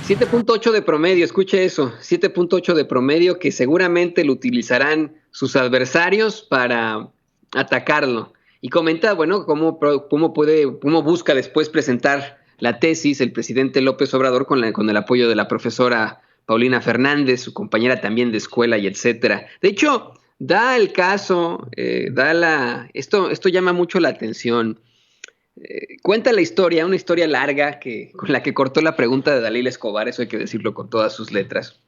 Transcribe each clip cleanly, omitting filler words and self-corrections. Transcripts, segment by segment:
7.8 de promedio, escuche eso, 7.8 de promedio que seguramente lo utilizarán sus adversarios para atacarlo. Y comenta, bueno, cómo busca después presentar la tesis el presidente López Obrador con el apoyo de la profesora Paulina Fernández, su compañera también de escuela y etcétera. De hecho, da el caso, esto llama mucho la atención. Cuenta la historia, una historia larga con la que cortó la pregunta de Dalila Escobar, eso hay que decirlo con todas sus letras.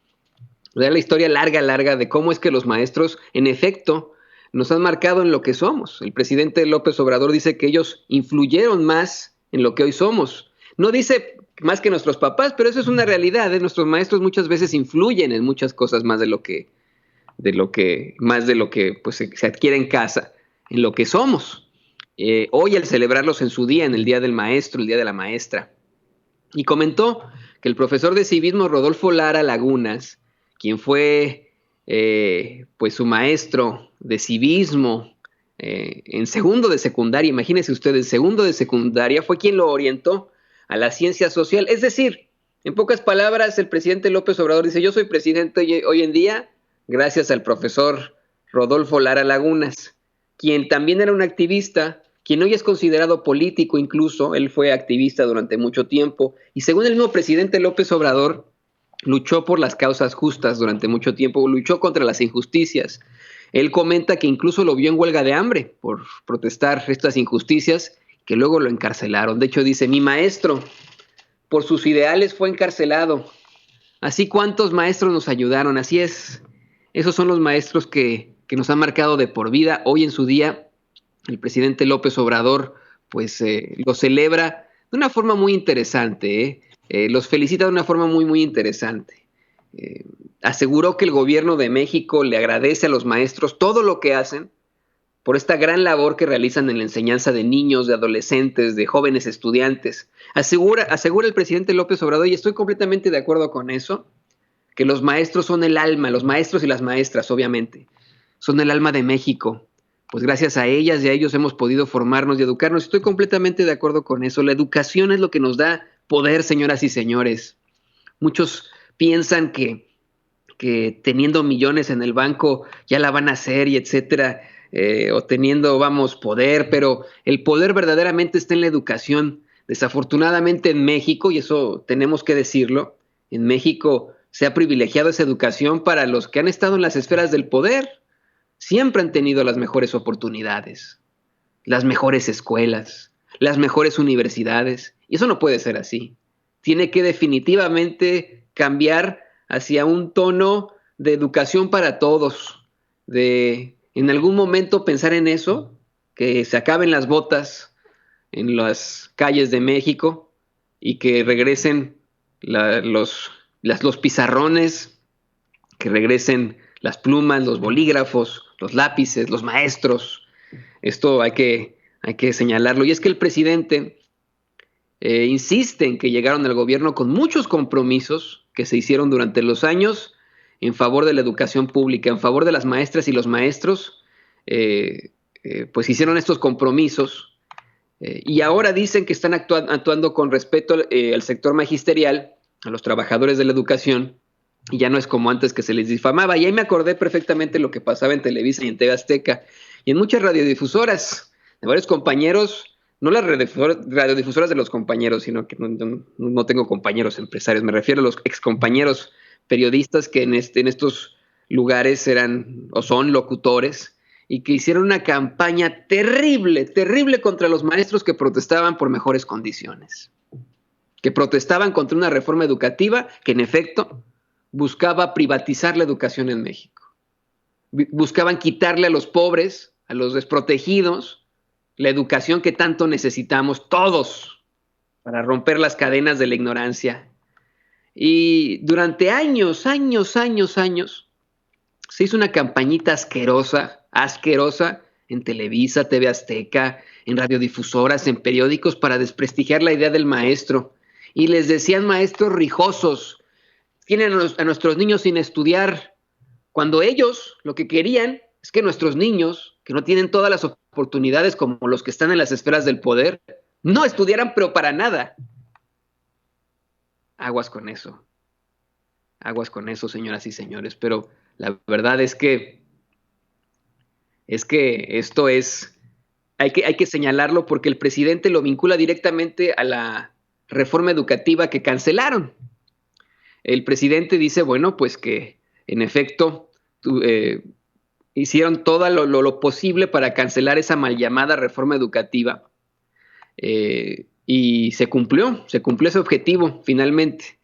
Da la historia larga de cómo es que los maestros, en efecto, nos han marcado en lo que somos. El presidente López Obrador dice que ellos influyeron más en lo que hoy somos. No dice más que nuestros papás, pero eso es una realidad, ¿eh? Nuestros maestros muchas veces influyen en muchas cosas más de lo que pues, se adquiere en casa, en lo que somos. Hoy al celebrarlos en su día, en el Día del Maestro, el Día de la Maestra. Y comentó que el profesor de civismo Rodolfo Lara Lagunas, quien fue pues su maestro de civismo en segundo de secundaria, imagínense usted, en segundo de secundaria, fue quien lo orientó a la ciencia social. Es decir, en pocas palabras, el presidente López Obrador dice, yo soy presidente hoy en día gracias al profesor Rodolfo Lara Lagunas, quien también era un activista, quien hoy es considerado político incluso, él fue activista durante mucho tiempo, y según el mismo presidente López Obrador, luchó por las causas justas durante mucho tiempo, luchó contra las injusticias. Él comenta que incluso lo vio en huelga de hambre por protestar estas injusticias, que luego lo encarcelaron. De hecho dice, mi maestro, por sus ideales fue encarcelado. Así cuántos maestros nos ayudaron, así es. Esos son los maestros que nos han marcado de por vida. Hoy en su día, el presidente López Obrador, pues lo celebra de una forma muy interesante, ¿eh? Los felicita de una forma muy interesante. Eh, Aseguró que el gobierno de México le agradece a los maestros todo lo que hacen por esta gran labor que realizan en la enseñanza de niños, de adolescentes, de jóvenes estudiantes. Asegura el presidente López Obrador, y estoy completamente de acuerdo con eso, que los maestros son el alma, los maestros y las maestras, obviamente, son el alma de México. Pues gracias a ellas y a ellos hemos podido formarnos y educarnos. Estoy completamente de acuerdo con eso. La educación es lo que nos da poder, señoras y señores. Muchos piensan que teniendo millones en el banco ya la van a hacer y etcétera, o teniendo, vamos, poder, pero el poder verdaderamente está en la educación. Desafortunadamente en México, y eso tenemos que decirlo, en México se ha privilegiado esa educación para los que han estado en las esferas del poder. Siempre han tenido las mejores oportunidades, las mejores escuelas, las mejores universidades, y eso no puede ser así. Tiene que definitivamente cambiar hacia un tono de educación para todos, de en algún momento pensar en eso, que se acaben las botas en las calles de México y que regresen los pizarrones, que regresen las plumas, los bolígrafos, los lápices, los maestros. Esto hay que señalarlo. Y es que el presidente insiste en que llegaron al gobierno con muchos compromisos que se hicieron durante los años en favor de la educación pública, en favor de las maestras y los maestros, pues hicieron estos compromisos y ahora dicen que están actuando con respeto al sector magisterial, a los trabajadores de la educación, y ya no es como antes que se les difamaba. Y ahí me acordé perfectamente lo que pasaba en Televisa y en TV Azteca y en muchas radiodifusoras de varios compañeros, no las radiodifusoras de los compañeros, sino que no tengo compañeros empresarios, me refiero a los excompañeros periodistas que en estos lugares eran o son locutores y que hicieron una campaña terrible contra los maestros que protestaban por mejores condiciones, que protestaban contra una reforma educativa que en efecto buscaba privatizar la educación en México. Buscaban quitarle a los pobres, a los desprotegidos, la educación que tanto necesitamos todos para romper las cadenas de la ignorancia. Y durante años, se hizo una campañita asquerosa en Televisa, TV Azteca, en radiodifusoras, en periódicos para desprestigiar la idea del maestro. Y les decían maestros rijosos, tienen a nuestros niños sin estudiar, cuando ellos lo que querían es que nuestros niños, que no tienen todas las oportunidades como los que están en las esferas del poder, no estudiaran, pero para nada. Aguas con eso. Aguas con eso, señoras y señores, pero la verdad es que esto hay que señalarlo porque el presidente lo vincula directamente a la reforma educativa que cancelaron. El presidente dice, bueno, pues que en efecto hicieron todo lo posible para cancelar esa mal llamada reforma educativa y se cumplió ese objetivo finalmente.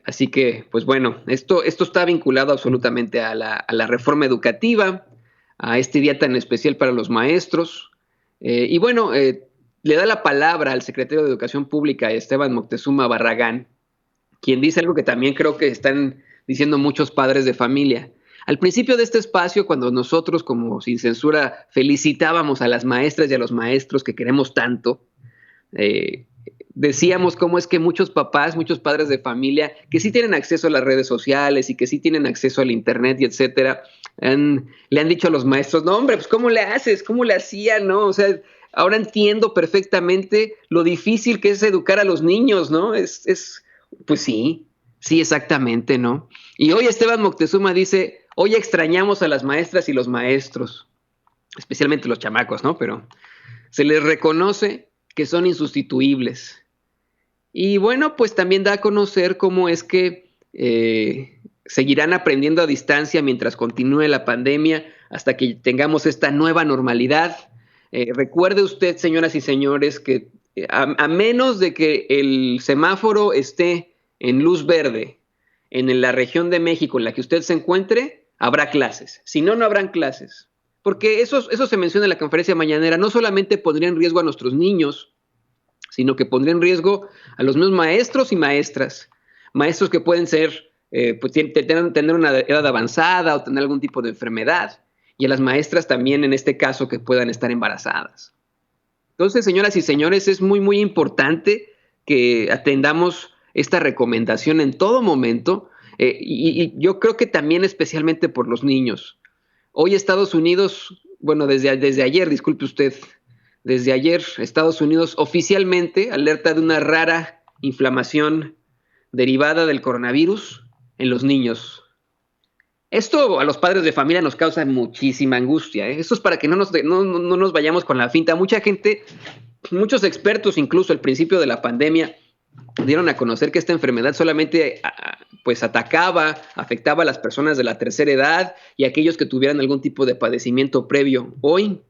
Así que, pues bueno, esto está vinculado absolutamente a la reforma educativa, a este día tan especial para los maestros. Y bueno, le da la palabra al secretario de Educación Pública, Esteban Moctezuma Barragán, quien dice algo que también creo que están diciendo muchos padres de familia. Al principio de este espacio, cuando nosotros, como Sin Censura, felicitábamos a las maestras y a los maestros que queremos tanto, decíamos cómo es que muchos papás, muchos padres de familia que sí tienen acceso a las redes sociales y que sí tienen acceso al internet y etcétera, le han dicho a los maestros, no hombre, pues ¿cómo le haces? ¿Cómo le hacían? ¿No? O sea, ahora entiendo perfectamente lo difícil que es educar a los niños, ¿no? Pues sí, exactamente, ¿no? Y hoy Esteban Moctezuma dice, hoy extrañamos a las maestras y los maestros, especialmente los chamacos, ¿no? Pero se les reconoce que son insustituibles. Y bueno, pues también da a conocer cómo es que seguirán aprendiendo a distancia mientras continúe la pandemia hasta que tengamos esta nueva normalidad. Recuerde usted, señoras y señores, que a menos de que el semáforo esté en luz verde en la región de México en la que usted se encuentre, habrá clases. Si no, no habrán clases. Porque eso se menciona en la conferencia mañanera. No solamente pondría en riesgo a nuestros niños, sino que pondría en riesgo a los mismos maestros y maestras. Maestros que pueden ser, pues tener una edad avanzada o tener algún tipo de enfermedad. Y a las maestras también, en este caso, que puedan estar embarazadas. Entonces, señoras y señores, es muy, muy importante que atendamos esta recomendación en todo momento. Y yo creo que también especialmente por los niños. Hoy Estados Unidos, bueno, desde ayer, disculpe usted, desde ayer Estados Unidos oficialmente alerta de una rara inflamación derivada del coronavirus en los niños. Esto a los padres de familia nos causa muchísima angustia, ¿eh? Esto es para que no nos vayamos con la finta. Mucha gente, muchos expertos, incluso al principio de la pandemia, dieron a conocer que esta enfermedad solamente pues afectaba a las personas de la tercera edad y a aquellos que tuvieran algún tipo de padecimiento previo. Hoy,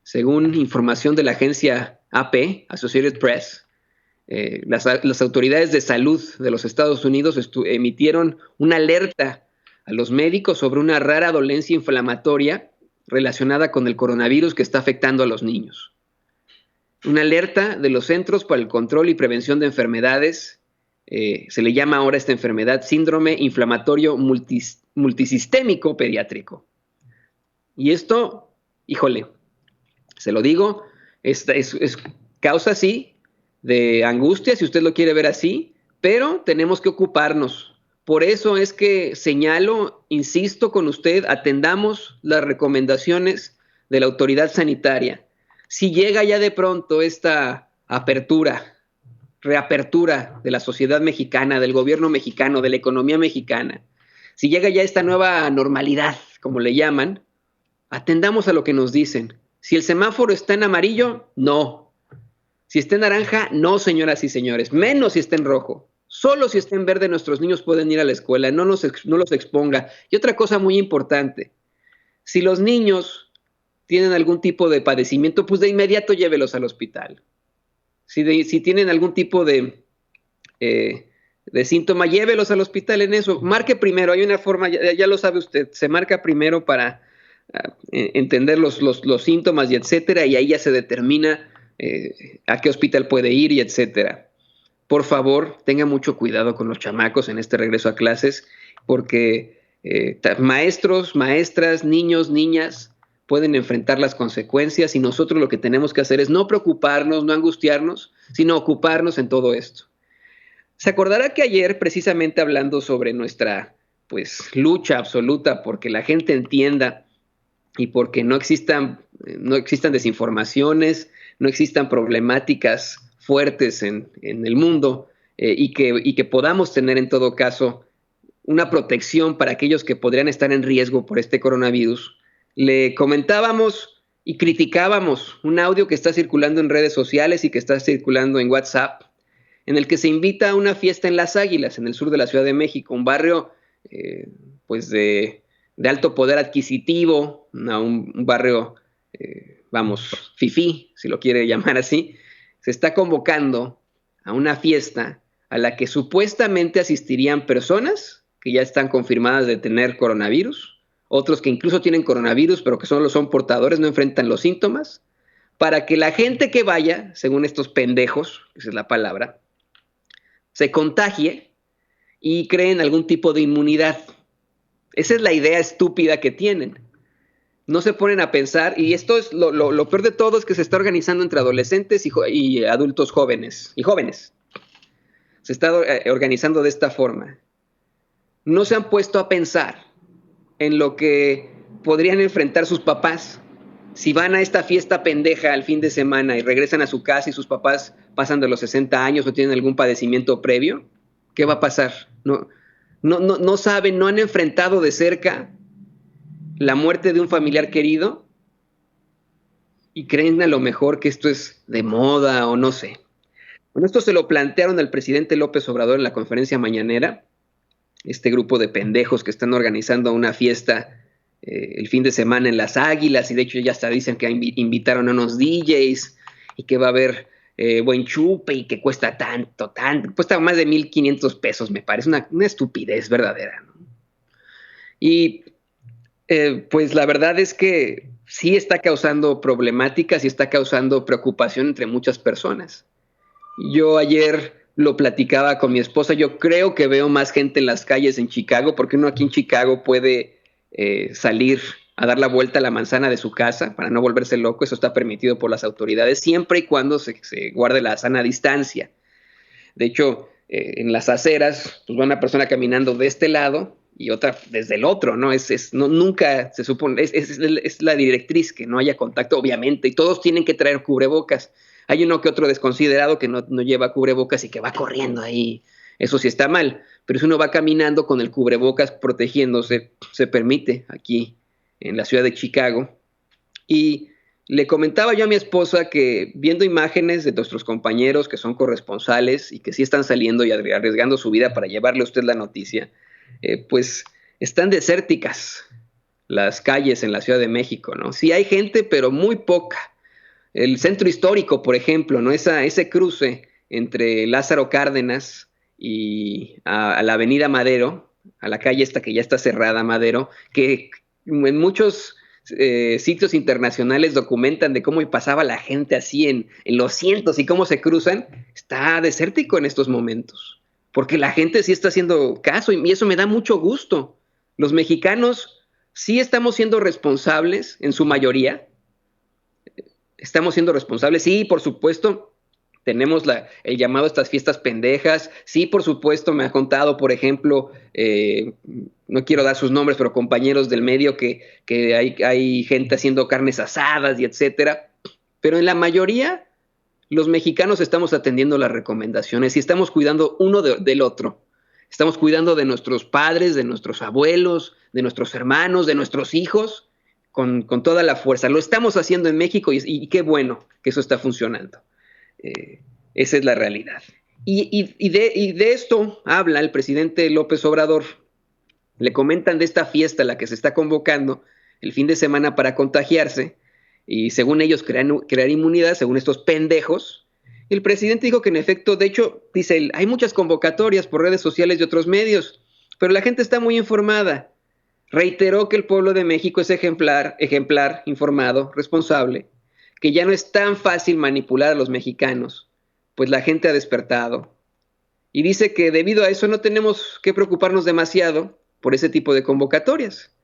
según información de la agencia AP, Associated Press, las autoridades de salud de los Estados Unidos emitieron una alerta a los médicos sobre una rara dolencia inflamatoria relacionada con el coronavirus que está afectando a los niños. Una alerta de los Centros para el Control y Prevención de Enfermedades, se le llama ahora esta enfermedad síndrome inflamatorio multisistémico pediátrico. Y esto, híjole, se lo digo, es causa sí de angustia, si usted lo quiere ver así, pero tenemos que ocuparnos. Por eso es que señalo, insisto con usted, atendamos las recomendaciones de la autoridad sanitaria. Si llega ya de pronto esta reapertura de la sociedad mexicana, del gobierno mexicano, de la economía mexicana, si llega ya esta nueva normalidad, como le llaman, atendamos a lo que nos dicen. Si el semáforo está en amarillo, no. Si está en naranja, no, señoras y señores. Menos si está en rojo. Solo si está en verde nuestros niños pueden ir a la escuela, no los exponga. Y otra cosa muy importante, si los niños tienen algún tipo de padecimiento, pues de inmediato llévelos al hospital. Si tienen algún tipo de síntoma, llévelos al hospital en eso. Marque primero, hay una forma, ya lo sabe usted, se marca primero para entender los síntomas y etcétera, y ahí ya se determina a qué hospital puede ir y etcétera. Por favor, tenga mucho cuidado con los chamacos en este regreso a clases, porque maestros, maestras, niños, niñas pueden enfrentar las consecuencias y nosotros lo que tenemos que hacer es no preocuparnos, no angustiarnos, sino ocuparnos en todo esto. Se acordará que ayer, precisamente hablando sobre nuestra lucha absoluta porque la gente entienda y porque no existan desinformaciones, no existan problemáticas fuertes en el mundo y que podamos tener en todo caso una protección para aquellos que podrían estar en riesgo por este coronavirus, le comentábamos y criticábamos un audio que está circulando en redes sociales y que está circulando en WhatsApp, en el que se invita a una fiesta en Las Águilas, en el sur de la Ciudad de México, un barrio pues de alto poder adquisitivo, un barrio, vamos, fifí, si lo quiere llamar así. Se está convocando a una fiesta a la que supuestamente asistirían personas que ya están confirmadas de tener coronavirus, otros que incluso tienen coronavirus, pero que solo son portadores, no enfrentan los síntomas, para que la gente que vaya, según estos pendejos, esa es la palabra, se contagie y creen algún tipo de inmunidad. Esa es la idea estúpida que tienen. No se ponen a pensar, y esto es lo peor de todo, es que se está organizando entre adolescentes y adultos jóvenes, y jóvenes. Se está organizando de esta forma. No se han puesto a pensar en lo que podrían enfrentar sus papás si van a esta fiesta pendeja al fin de semana y regresan a su casa y sus papás pasan de los 60 años o tienen algún padecimiento previo. ¿Qué va a pasar? No saben, no han enfrentado de cerca la muerte de un familiar querido y creen a lo mejor que esto es de moda o no sé. Bueno, esto se lo plantearon al presidente López Obrador en la conferencia mañanera, este grupo de pendejos que están organizando una fiesta el fin de semana en Las Águilas, y de hecho ya hasta dicen que invitaron a unos DJs y que va a haber buen chupe y que cuesta tanto, cuesta más de 1,500 pesos, me parece una estupidez verdadera, ¿no? Y pues la verdad es que sí está causando problemáticas y está causando preocupación entre muchas personas. Yo ayer lo platicaba con mi esposa, yo creo que veo más gente en las calles en Chicago, porque uno aquí en Chicago puede salir a dar la vuelta a la manzana de su casa para no volverse loco. Eso está permitido por las autoridades, siempre y cuando se guarde la sana distancia. De hecho, en las aceras, pues va una persona caminando de este lado y otra desde el otro, ¿no? Nunca se supone, es la directriz que no haya contacto, obviamente, y todos tienen que traer cubrebocas. Hay uno que otro desconsiderado que no lleva cubrebocas y que va corriendo ahí. Eso sí está mal, pero si uno va caminando con el cubrebocas protegiéndose, se permite aquí en la ciudad de Chicago. Y le comentaba yo a mi esposa que viendo imágenes de nuestros compañeros que son corresponsales y que sí están saliendo y arriesgando su vida para llevarle a usted la noticia, pues están desérticas las calles en la Ciudad de México, ¿no? Sí hay gente, pero muy poca. El centro histórico, por ejemplo, ¿no? Ese cruce entre Lázaro Cárdenas y a la avenida Madero, a la calle esta que ya está cerrada, Madero, que en muchos sitios internacionales documentan de cómo pasaba la gente así en los cientos y cómo se cruzan, está desértico en estos momentos, porque la gente sí está haciendo caso y eso me da mucho gusto. Los mexicanos sí estamos siendo responsables en su mayoría. Estamos siendo responsables, sí, por supuesto, tenemos el llamado a estas fiestas pendejas, sí, por supuesto, me ha contado, por ejemplo, no quiero dar sus nombres, pero compañeros del medio que hay gente haciendo carnes asadas y etcétera, pero en la mayoría los mexicanos estamos atendiendo las recomendaciones y estamos cuidando uno del otro. Estamos cuidando de nuestros padres, de nuestros abuelos, de nuestros hermanos, de nuestros hijos, con toda la fuerza. Lo estamos haciendo en México y qué bueno que eso está funcionando. Esa es la realidad. Y de esto habla el presidente López Obrador. Le comentan de esta fiesta a la que se está convocando el fin de semana para contagiarse y según ellos crear inmunidad, según estos pendejos. El presidente dijo que en efecto, de hecho, dice él, hay muchas convocatorias por redes sociales y otros medios, pero la gente está muy informada. Reiteró que el pueblo de México es ejemplar, informado, responsable, que ya no es tan fácil manipular a los mexicanos, pues la gente ha despertado. Y dice que debido a eso no tenemos que preocuparnos demasiado por ese tipo de convocatorias.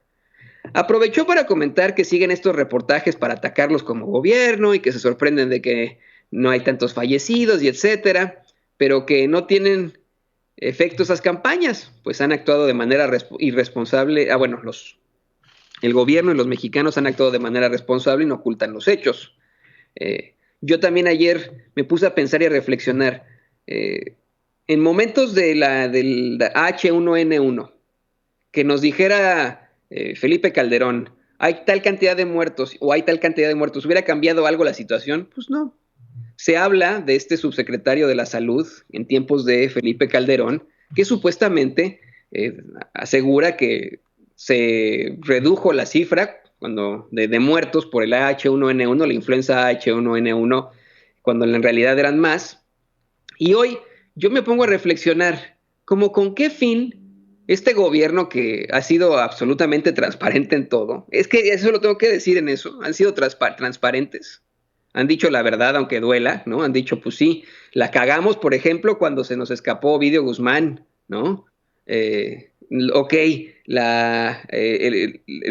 Aprovechó para comentar que siguen estos reportajes para atacarlos como gobierno y que se sorprenden de que no hay tantos fallecidos y etcétera, pero que no tienen efecto esas campañas, pues han actuado de manera irresponsable. El gobierno y los mexicanos han actuado de manera responsable y no ocultan los hechos. Yo también ayer me puse a pensar y a reflexionar. En momentos del H1N1, que nos dijera Felipe Calderón, hay tal cantidad de muertos o hay tal cantidad de muertos, ¿hubiera cambiado algo la situación? Pues no. Se habla de este subsecretario de la Salud en tiempos de Felipe Calderón, que supuestamente asegura que se redujo la cifra de muertos por el H1N1, la influenza H1N1, cuando en realidad eran más. Y hoy yo me pongo a reflexionar, como con qué fin este gobierno que ha sido absolutamente transparente en todo, es que eso lo tengo que decir en eso, han sido transparentes, han dicho la verdad aunque duela, ¿no? Han dicho, pues sí, la cagamos, por ejemplo, cuando se nos escapó Ovidio Guzmán, ¿no? Ok,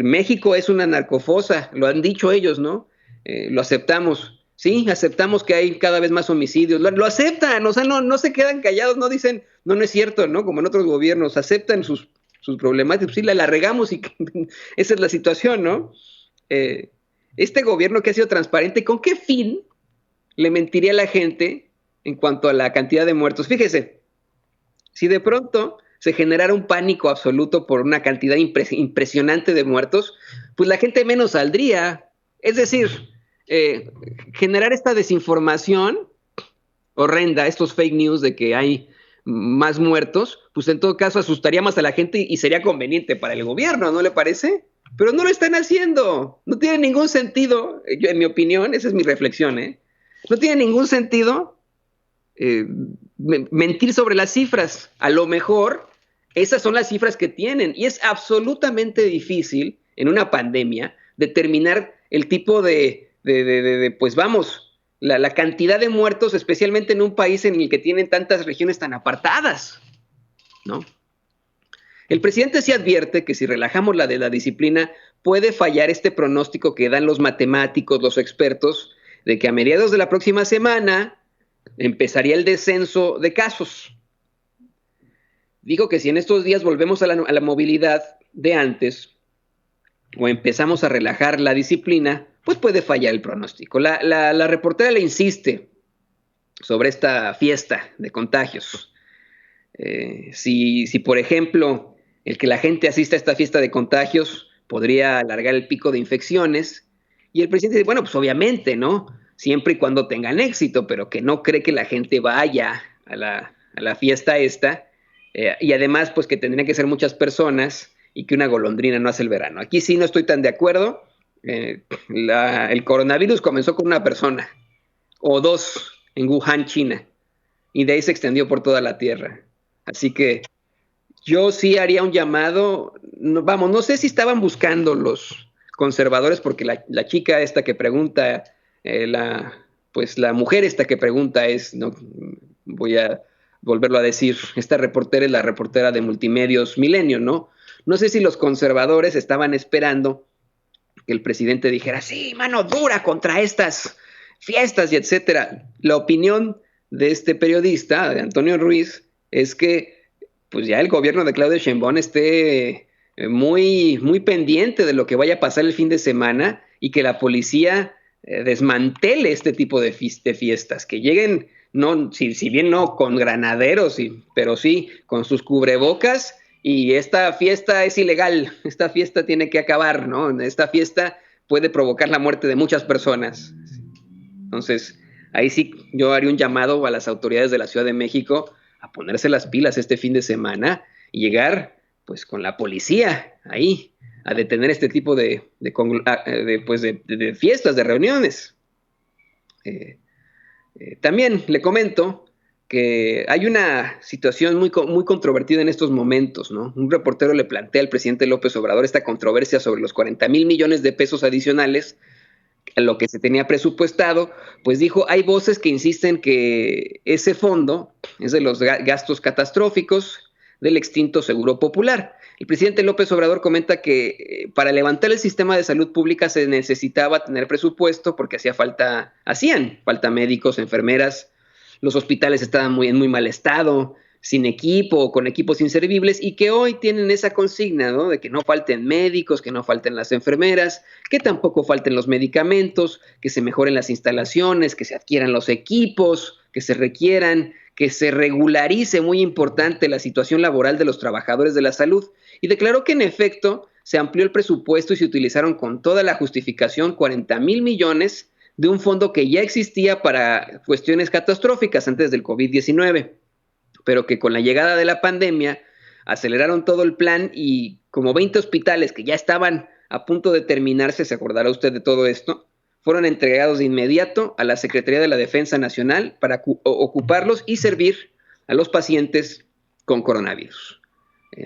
México es una narcofosa, lo han dicho ellos, ¿no? Lo aceptamos. Sí, aceptamos que hay cada vez más homicidios. Lo aceptan, o sea, no se quedan callados, no dicen, no es cierto, ¿no? Como en otros gobiernos, aceptan sus problemáticas. Sí, la regamos y esa es la situación, ¿no? Este gobierno que ha sido transparente, ¿con qué fin le mentiría a la gente en cuanto a la cantidad de muertos? Fíjese, si de pronto se generara un pánico absoluto por una cantidad impresionante de muertos, pues la gente menos saldría. Es decir, generar esta desinformación horrenda, estos fake news de que hay más muertos, pues en todo caso asustaría más a la gente y sería conveniente para el gobierno, ¿no le parece? Pero no lo están haciendo, no tiene ningún sentido, yo, en mi opinión, esa es mi reflexión, no tiene ningún sentido mentir sobre las cifras. A lo mejor esas son las cifras que tienen y es absolutamente difícil en una pandemia determinar el tipo pues vamos, la cantidad de muertos, especialmente en un país en el que tienen tantas regiones tan apartadas, ¿no? El presidente sí advierte que si relajamos la de la disciplina, puede fallar este pronóstico que dan los matemáticos, los expertos, de que a mediados de la próxima semana empezaría el descenso de casos. Digo que si en estos días volvemos a la movilidad de antes o empezamos a relajar la disciplina, pues puede fallar el pronóstico. La reportera le insiste sobre esta fiesta de contagios. Si, por ejemplo, el que la gente asista a esta fiesta de contagios podría alargar el pico de infecciones, y el presidente dice, bueno, pues obviamente, ¿no? Siempre y cuando tengan éxito, pero que no cree que la gente vaya a la fiesta esta, y además, pues que tendrían que ser muchas personas y que una golondrina no hace el verano. Aquí sí no estoy tan de acuerdo. El coronavirus comenzó con una persona o dos en Wuhan, China, y de ahí se extendió por toda la Tierra. Así que yo sí haría un llamado, no sé si estaban buscando los conservadores, porque la chica esta que pregunta, pues la mujer esta que pregunta no voy a volverlo a decir, esta reportera es la reportera de Multimedios Milenio, ¿no? No sé si los conservadores estaban esperando que el presidente dijera, sí, mano dura contra estas fiestas y etcétera. La opinión de este periodista, de Antonio Ruiz, es que pues ya el gobierno de Claudia Sheinbaum esté muy, muy pendiente de lo que vaya a pasar el fin de semana y que la policía desmantele este tipo de fiestas, que lleguen, no, si bien no con granaderos, pero sí con sus cubrebocas, y esta fiesta es ilegal, esta fiesta tiene que acabar, ¿no? Esta fiesta puede provocar la muerte de muchas personas. Entonces, ahí sí yo haría un llamado a las autoridades de la Ciudad de México a ponerse las pilas este fin de semana y llegar pues con la policía ahí a detener este tipo de fiestas, de reuniones. También le comento que hay una situación muy controvertida en estos momentos, ¿no? Un reportero le plantea al presidente López Obrador esta controversia sobre los 40,000 millones de pesos adicionales a lo que se tenía presupuestado. Pues dijo, hay voces que insisten que ese fondo es de los gastos catastróficos del extinto Seguro Popular. El presidente López Obrador comenta que para levantar el sistema de salud pública se necesitaba tener presupuesto porque hacían falta médicos, enfermeras, los hospitales estaban en muy mal estado, sin equipo, con equipos inservibles, y que hoy tienen esa consigna, ¿no? De que no falten médicos, que no falten las enfermeras, que tampoco falten los medicamentos, que se mejoren las instalaciones, que se adquieran los equipos que se requieran, que se regularice, muy importante, la situación laboral de los trabajadores de la salud, y declaró que en efecto se amplió el presupuesto y se utilizaron con toda la justificación 40,000 millones de un fondo que ya existía para cuestiones catastróficas antes del COVID-19, pero que con la llegada de la pandemia aceleraron todo el plan y como 20 hospitales que ya estaban a punto de terminarse, se acordará usted de todo esto, fueron entregados de inmediato a la Secretaría de la Defensa Nacional para ocuparlos y servir a los pacientes con coronavirus.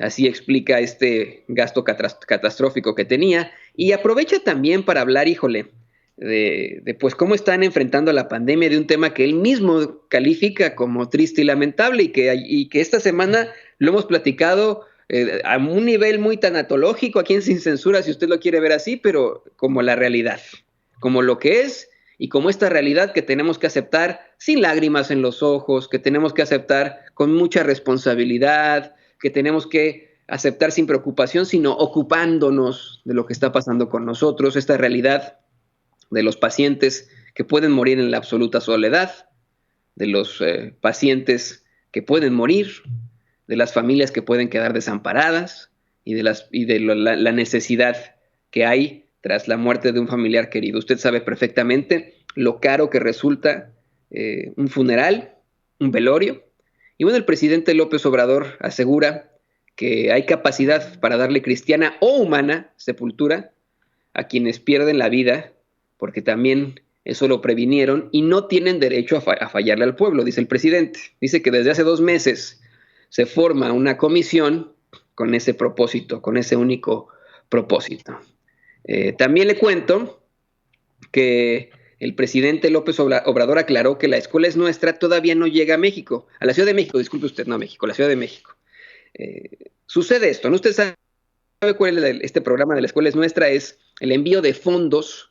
Así explica este gasto catastrófico que tenía y aprovecha también para hablar, híjole, de pues cómo están enfrentando la pandemia, de un tema que él mismo califica como triste y lamentable y que esta semana lo hemos platicado a un nivel muy tanatológico, aquí en Sin Censura, si usted lo quiere ver así, pero como la realidad, como lo que es y como esta realidad que tenemos que aceptar sin lágrimas en los ojos, que tenemos que aceptar con mucha responsabilidad, que tenemos que aceptar sin preocupación, sino ocupándonos de lo que está pasando con nosotros, esta realidad de los pacientes que pueden morir en la absoluta soledad, de los pacientes que pueden morir, de las familias que pueden quedar desamparadas y de la necesidad que hay tras la muerte de un familiar querido. Usted sabe perfectamente lo caro que resulta un funeral, un velorio. Y bueno, el presidente López Obrador asegura que hay capacidad para darle cristiana o humana sepultura a quienes pierden la vida, porque también eso lo previnieron y no tienen derecho a fallarle al pueblo, dice el presidente. Dice que desde hace 2 meses se forma una comisión con ese propósito, con ese único propósito. También le cuento que el presidente López Obrador aclaró que la escuela es nuestra, todavía no llega a México, a la Ciudad de México, disculpe usted, no a México, a la Ciudad de México. Sucede esto, ¿no? Usted sabe cuál es este programa de la escuela es nuestra, es el envío de fondos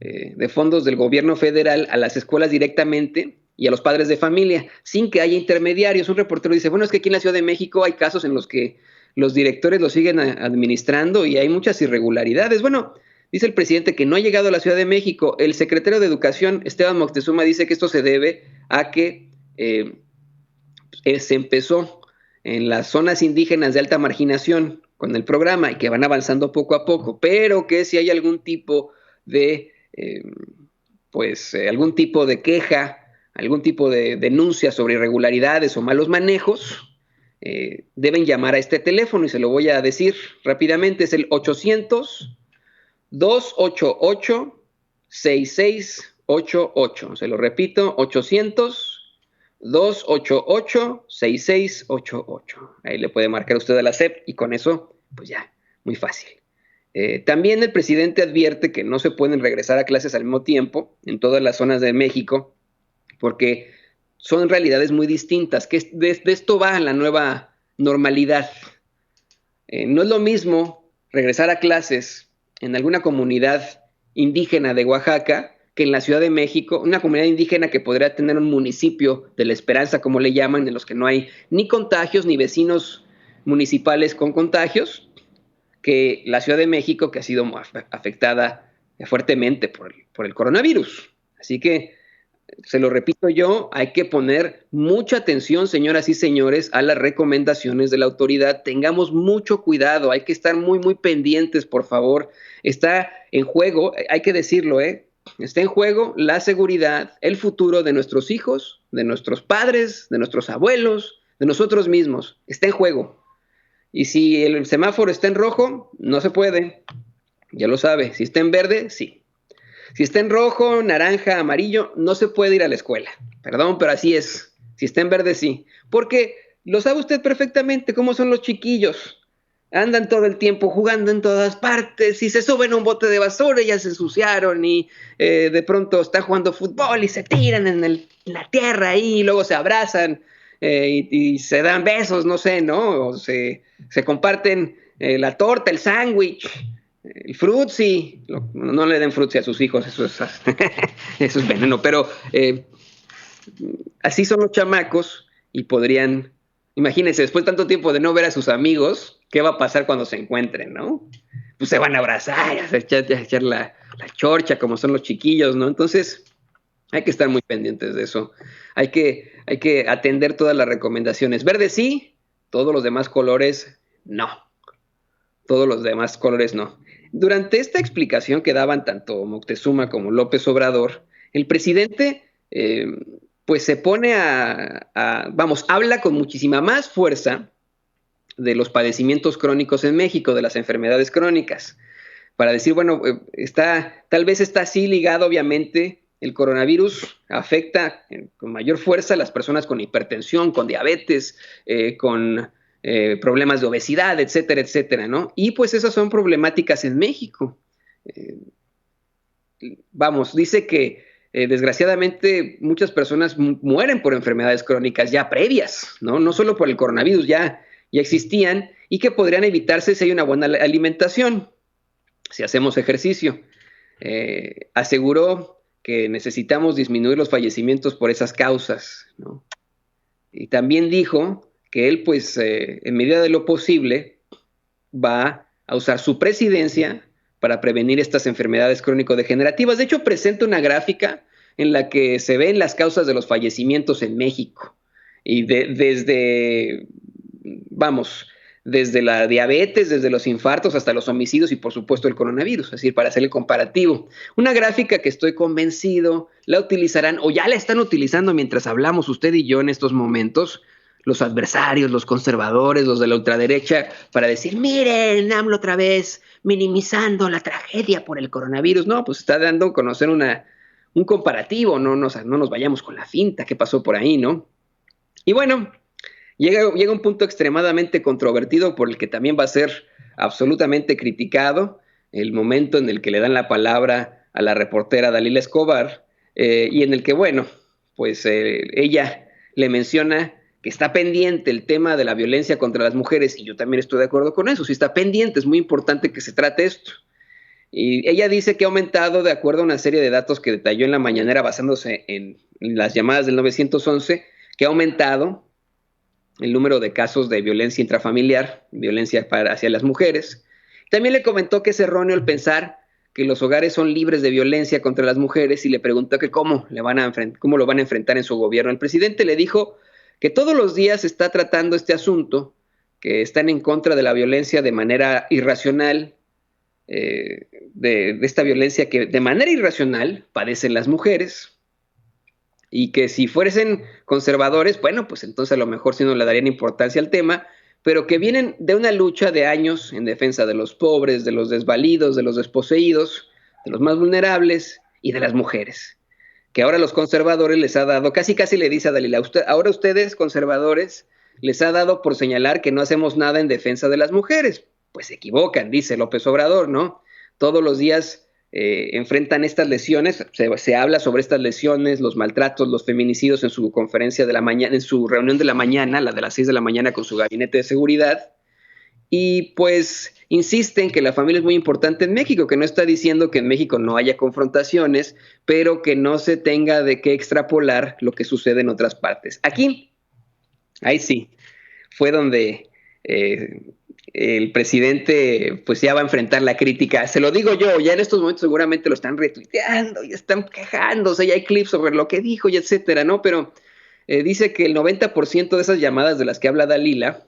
del gobierno federal a las escuelas directamente y a los padres de familia, sin que haya intermediarios. Un reportero dice, bueno, es que aquí en la Ciudad de México hay casos en los que los directores lo siguen administrando y hay muchas irregularidades. Bueno, dice el presidente que no ha llegado a la Ciudad de México. El secretario de Educación, Esteban Moctezuma, dice que esto se debe a que se empezó en las zonas indígenas de alta marginación con el programa y que van avanzando poco a poco, pero que si hay algún tipo de algún tipo de queja, algún tipo de denuncia sobre irregularidades o malos manejos, deben llamar a este teléfono y se lo voy a decir rápidamente, es el 800-288-6688, se lo repito, 800-288-6688, ahí le puede marcar usted a la SEP y con eso, pues ya, muy fácil. También el presidente advierte que no se pueden regresar a clases al mismo tiempo en todas las zonas de México porque son realidades muy distintas, que de esto va la nueva normalidad. No es lo mismo regresar a clases en alguna comunidad indígena de Oaxaca que en la Ciudad de México, una comunidad indígena que podría tener un municipio de la Esperanza, como le llaman, en los que no hay ni contagios ni vecinos municipales con contagios, que la Ciudad de México, que ha sido afectada fuertemente por el coronavirus. Así que, se lo repito yo, hay que poner mucha atención, señoras y señores, a las recomendaciones de la autoridad. Tengamos mucho cuidado, hay que estar muy, muy pendientes, por favor. Está en juego, hay que decirlo, está en juego la seguridad, el futuro de nuestros hijos, de nuestros padres, de nuestros abuelos, de nosotros mismos. Está en juego. Y si el semáforo está en rojo, no se puede, ya lo sabe. Si está en verde, sí. Si está en rojo, naranja, amarillo, no se puede ir a la escuela. Perdón, pero así es. Si está en verde, sí. Porque lo sabe usted perfectamente cómo son los chiquillos. Andan todo el tiempo jugando en todas partes y se suben a un bote de basura y ya se ensuciaron y de pronto están jugando fútbol y se tiran en la tierra ahí y luego se abrazan. Y se dan besos, no sé, ¿no? O se comparten la torta, el sándwich, el frutzi. No le den frutzi a sus hijos, eso es veneno, pero así son los chamacos y podrían, imagínense, después de tanto tiempo de no ver a sus amigos, ¿qué va a pasar cuando se encuentren, no? Pues se van a abrazar, a echar la chorcha como son los chiquillos, ¿no? Entonces, Hay que estar muy pendientes de eso. Hay que atender todas las recomendaciones. Verde sí, todos los demás colores no. Todos los demás colores no. Durante esta explicación que daban tanto Moctezuma como López Obrador, el presidente pues se pone vamos, habla con muchísima más fuerza de los padecimientos crónicos en México, de las enfermedades crónicas, para decir, bueno, tal vez está así ligado, obviamente, el coronavirus afecta con mayor fuerza a las personas con hipertensión, con diabetes, con problemas de obesidad, etcétera, etcétera, ¿no? Y pues esas son problemáticas en México. Eh, Vamos, dice que desgraciadamente muchas personas mueren por enfermedades crónicas ya previas, ¿no? No solo por el coronavirus, ya existían y que podrían evitarse si hay una buena alimentación, si hacemos ejercicio. Aseguró que necesitamos disminuir los fallecimientos por esas causas, ¿no? Y también dijo que él, pues, en medida de lo posible, va a usar su presidencia para prevenir estas enfermedades crónico-degenerativas. De hecho, presenta una gráfica en la que se ven las causas de los fallecimientos en México. Y vamos, desde la diabetes, desde los infartos hasta los homicidios y por supuesto el coronavirus, es decir, para hacer el comparativo. Una gráfica que estoy convencido la utilizarán o ya la están utilizando mientras hablamos usted y yo en estos momentos, los adversarios, los conservadores, los de la ultraderecha, para decir, miren, AMLO otra vez minimizando la tragedia por el coronavirus. No, pues está dando a conocer un comparativo, no nos vayamos con la finta, qué pasó por ahí, ¿no? Y bueno, llega un punto extremadamente controvertido por el que también va a ser absolutamente criticado, el momento en el que le dan la palabra a la reportera Dalila Escobar, y en el que, bueno, pues ella le menciona que está pendiente el tema de la violencia contra las mujeres, y yo también estoy de acuerdo con eso, sí está pendiente, es muy importante que se trate esto. Y ella dice que ha aumentado de acuerdo a una serie de datos que detalló en la mañanera basándose en las llamadas del 911, que ha aumentado el número de casos de violencia intrafamiliar, violencia hacia las mujeres. También le comentó que es erróneo el pensar que los hogares son libres de violencia contra las mujeres y le preguntó que cómo lo van a enfrentar en su gobierno. El presidente le dijo que todos los días está tratando este asunto, que están en contra de la violencia de manera irracional, de esta violencia que de manera irracional padecen las mujeres, y que si fuesen conservadores, bueno, pues entonces a lo mejor sí no le darían importancia al tema, pero que vienen de una lucha de años en defensa de los pobres, de los desvalidos, de los desposeídos, de los más vulnerables y de las mujeres. Que ahora los conservadores les ha dado, casi le dice a Dalila, ahora ustedes conservadores les ha dado por señalar que no hacemos nada en defensa de las mujeres. Pues se equivocan, dice López Obrador, ¿no? Todos los días enfrentan estas lesiones, se habla sobre estas lesiones, los maltratos, los feminicidios en su conferencia de la mañana, en su reunión de la mañana, la de las 6 de la mañana con su gabinete de seguridad, y pues insisten que la familia es muy importante en México, que no está diciendo que en México no haya confrontaciones, pero que no se tenga de qué extrapolar lo que sucede en otras partes. Aquí, ahí sí, fue donde el presidente pues ya va a enfrentar la crítica. Se lo digo yo, ya en estos momentos seguramente lo están retuiteando y están quejándose, ya hay clips sobre lo que dijo y etcétera, ¿no? Pero dice que el 90% de esas llamadas de las que habla Dalila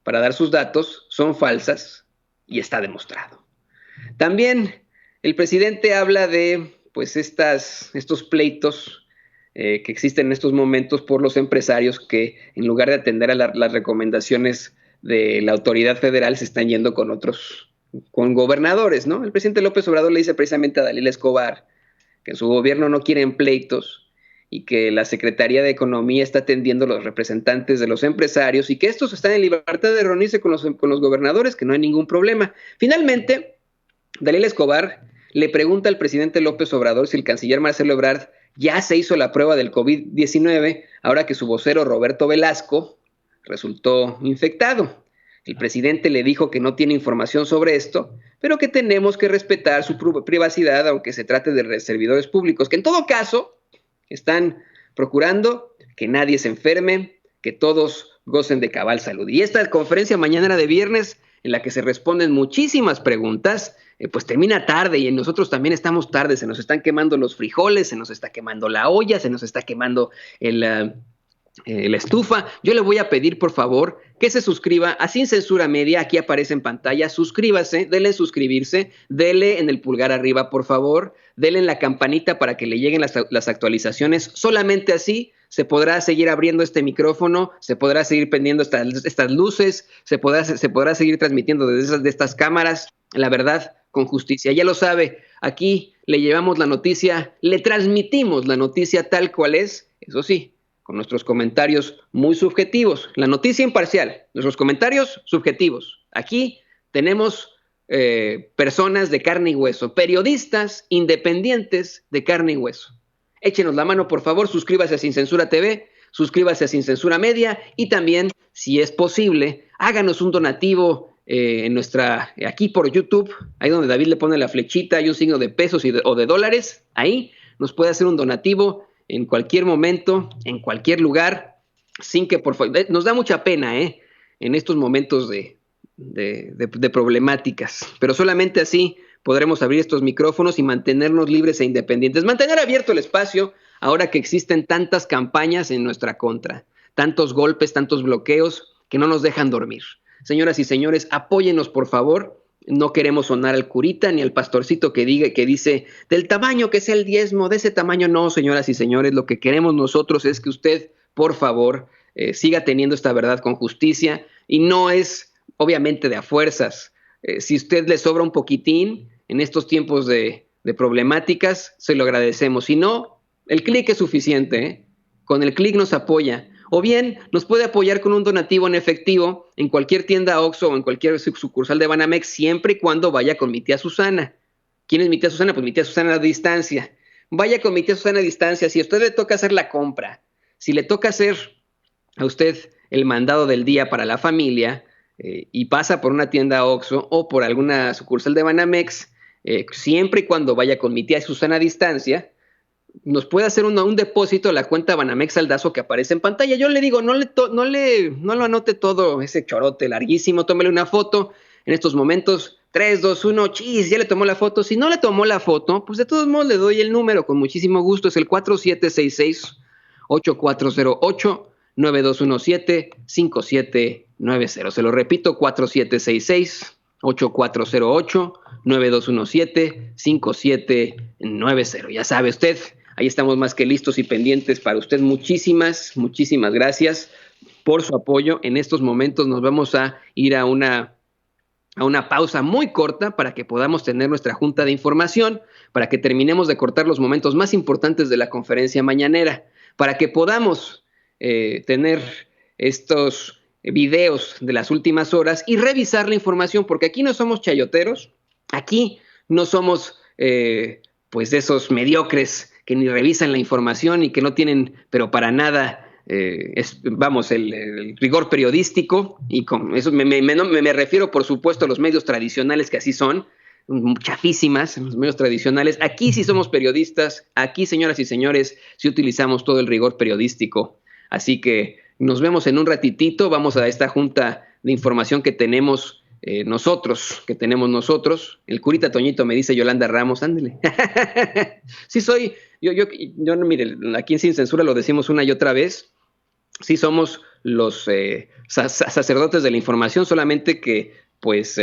para dar sus datos son falsas y está demostrado. También el presidente habla de pues estos pleitos que existen en estos momentos por los empresarios que en lugar de atender a las recomendaciones de la autoridad federal se están yendo con gobernadores, ¿no? El presidente López Obrador le dice precisamente a Dalila Escobar que en su gobierno no quieren pleitos y que la Secretaría de Economía está atendiendo a los representantes de los empresarios y que estos están en libertad de reunirse con los gobernadores, que no hay ningún problema. Finalmente, Dalila Escobar le pregunta al presidente López Obrador si el canciller Marcelo Ebrard ya se hizo la prueba del COVID-19 ahora que su vocero Roberto Velasco resultó infectado. El presidente le dijo que no tiene información sobre esto, pero que tenemos que respetar su privacidad aunque se trate de servidores públicos, que en todo caso están procurando que nadie se enferme, que todos gocen de cabal salud. Y esta conferencia mañana de viernes, en la que se responden muchísimas preguntas, pues termina tarde y nosotros también estamos tarde, se nos están quemando los frijoles, se nos está quemando la olla, se nos está quemando la estufa. Yo le voy a pedir, por favor, que se suscriba a Sin Censura Media. Aquí aparece en pantalla. Suscríbase, denle en suscribirse, denle en el pulgar arriba, por favor. Denle en la campanita para que le lleguen las actualizaciones. Solamente así se podrá seguir abriendo este micrófono, se podrá seguir prendiendo estas luces, se podrá seguir transmitiendo desde estas cámaras. La verdad, con justicia. Ya lo sabe, aquí le llevamos la noticia, le transmitimos la noticia tal cual es, eso sí, con nuestros comentarios muy subjetivos. La noticia imparcial, nuestros comentarios subjetivos. Aquí tenemos personas de carne y hueso, periodistas independientes de carne y hueso. Échenos la mano, por favor, suscríbase a Sin Censura TV, suscríbase a Sin Censura Media y también, si es posible, háganos un donativo aquí por YouTube, ahí donde David le pone la flechita, hay un signo de pesos o de dólares, ahí nos puede hacer un donativo en cualquier momento, en cualquier lugar, sin que por favor, nos da mucha pena, en estos momentos de problemáticas, pero solamente así podremos abrir estos micrófonos y mantenernos libres e independientes, mantener abierto el espacio ahora que existen tantas campañas en nuestra contra, tantos golpes, tantos bloqueos que no nos dejan dormir. Señoras y señores, apóyenos por favor. No queremos sonar al curita ni al pastorcito que dice del tamaño que sea el diezmo, de ese tamaño no, señoras y señores. Lo que queremos nosotros es que usted, por favor, siga teniendo esta verdad con justicia y no es obviamente de a fuerzas. Si usted le sobra un poquitín en estos tiempos de problemáticas, se lo agradecemos. Si no, el clic es suficiente, Con el clic nos apoya. O bien nos puede apoyar con un donativo en efectivo en cualquier tienda OXXO o en cualquier sucursal de Banamex, siempre y cuando vaya con mi tía Susana. ¿Quién es mi tía Susana? Pues mi tía Susana a distancia. Vaya con mi tía Susana a distancia. Si a usted le toca hacer la compra, si le toca hacer a usted el mandado del día para la familia y pasa por una tienda OXXO o por alguna sucursal de Banamex, siempre y cuando vaya con mi tía Susana a distancia, nos puede hacer un depósito a la cuenta Banamex Aldazo que aparece en pantalla. Yo le digo, no lo anote todo ese chorote larguísimo, tómele una foto en estos momentos. 3, 2, 1, chis, ya le tomó la foto. Si no le tomó la foto, pues de todos modos le doy el número con muchísimo gusto. Es el 4766-8408-9217-5790. Se lo repito, 4766-8408-9217-5790. Ya sabe usted, ahí estamos más que listos y pendientes para usted. Muchísimas gracias por su apoyo. En estos momentos nos vamos a ir a una pausa muy corta para que podamos tener nuestra junta de información, para que terminemos de cortar los momentos más importantes de la conferencia mañanera, para que podamos tener estos videos de las últimas horas y revisar la información, porque aquí no somos chayoteros, aquí no somos pues esos mediocres que ni revisan la información y que no tienen, pero para nada, el rigor periodístico, y con eso me refiero, por supuesto, a los medios tradicionales, que así son, chafísimas, los medios tradicionales. Aquí sí somos periodistas, aquí, señoras y señores, sí utilizamos todo el rigor periodístico. Así que nos vemos en un ratitito, vamos a esta junta de información que tenemos nosotros. El curita Toñito me dice Yolanda Ramos, ándele. Sí soy, yo no, mire, aquí en Sin Censura lo decimos una y otra vez, sí somos los sacerdotes de la información, solamente que, pues,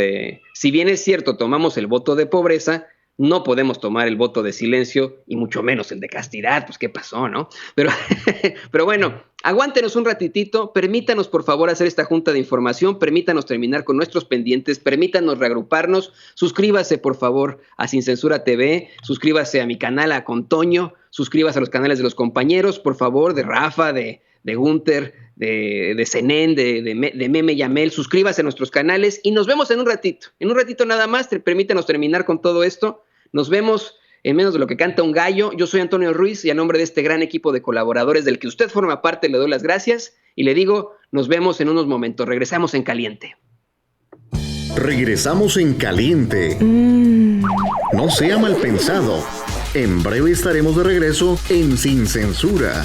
si bien es cierto, tomamos el voto de pobreza, no podemos tomar el voto de silencio y mucho menos el de castidad. Pues, ¿qué pasó, no? Pero bueno, aguántenos un ratitito, permítanos por favor hacer esta junta de información, permítanos terminar con nuestros pendientes, permítanos reagruparnos. Suscríbase por favor a Sin Censura TV, suscríbase a mi canal, a Contoño, suscríbase a los canales de los compañeros, por favor, de Rafa, de Gunter, de Zenén, de Meme Yamel. Suscríbase a nuestros canales y nos vemos en un ratito nada más. Permítanos terminar con todo esto. Nos vemos en menos de lo que canta un gallo. Yo soy Antonio Ruiz y a nombre de este gran equipo de colaboradores del que usted forma parte le doy las gracias y le digo, nos vemos en unos momentos. Regresamos en caliente. Regresamos en caliente. No sea mal pensado. En breve estaremos de regreso en Sin Censura.